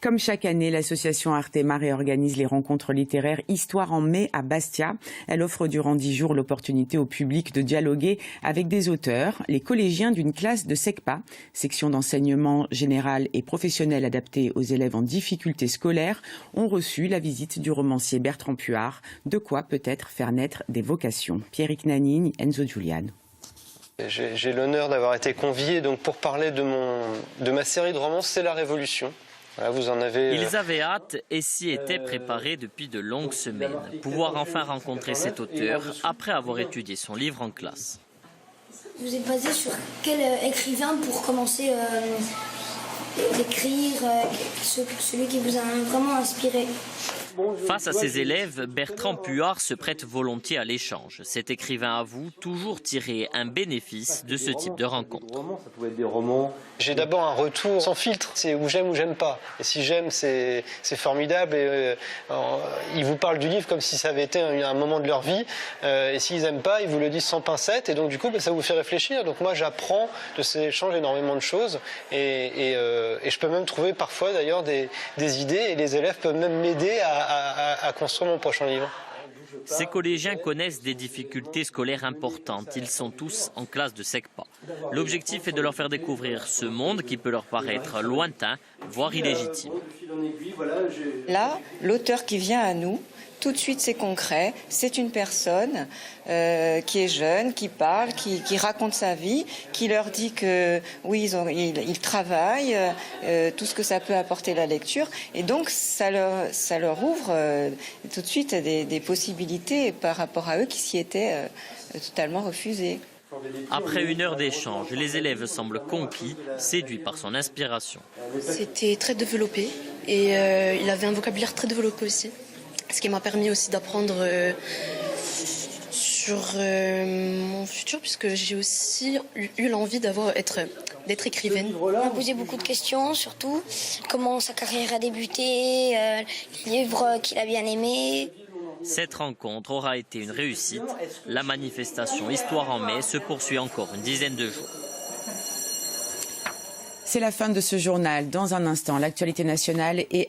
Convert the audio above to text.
Comme chaque année, l'association Artema réorganise les rencontres littéraires Histoire en mai à Bastia. Elle offre durant 10 jours l'opportunité au public de dialoguer avec des auteurs. Les collégiens d'une classe de SECPA, section d'enseignement général et professionnel adaptée aux élèves en difficulté scolaire, ont reçu la visite du romancier Bertrand Puart. De quoi peut-être faire naître des vocations. Pierrick Nanine, Enzo Giuliano. J'ai l'honneur d'avoir été convié donc, pour parler de ma série de romans C'est la Révolution. Voilà, vous en avez, Ils avaient hâte et s'y étaient préparés depuis de longues semaines. Pouvoir enfin rencontrer cet auteur après avoir étudié son livre en classe. Vous êtes basé sur quel écrivain pour commencer d'écrire, celui qui vous a vraiment inspiré? Face à ses élèves, Bertrand Puart se prête volontiers à l'échange. Cet écrivain avoue toujours tirer un bénéfice de ce type de rencontre. J'ai d'abord un retour sans filtre, c'est ou j'aime pas. Et si j'aime, c'est formidable. Et, ils vous parlent du livre comme si ça avait été un moment de leur vie. Et s'ils n'aiment pas, ils vous le disent sans pincette. Et donc du coup, ça vous fait réfléchir. Donc moi, j'apprends de ces échanges énormément de choses. Et je peux même trouver parfois d'ailleurs des idées. Et les élèves peuvent même m'aider à construire mon prochain livre. Ces collégiens connaissent des difficultés scolaires importantes. Ils sont tous en classe de SECPA. L'objectif est de leur faire découvrir ce monde qui peut leur paraître lointain, voire illégitime. Là, l'auteur qui vient à nous, tout de suite c'est concret, c'est une personne qui est jeune, qui parle, qui raconte sa vie, qui leur dit que oui, ils travaillent, tout ce que ça peut apporter la lecture, et donc ça leur ouvre tout de suite des possibilités par rapport à eux qui s'y étaient totalement refusés. Après une heure d'échange, les élèves semblent conquis, séduits par son inspiration. C'était très développé et il avait un vocabulaire très développé aussi. Ce qui m'a permis aussi d'apprendre sur mon futur, puisque j'ai aussi eu l'envie d'être écrivaine. On a posé beaucoup de questions, surtout comment sa carrière a débuté, les livres qu'il a bien aimés. Cette rencontre aura été une réussite. La manifestation Histoire en mai se poursuit encore une dizaine de jours. C'est la fin de ce journal. Dans un instant, l'actualité nationale et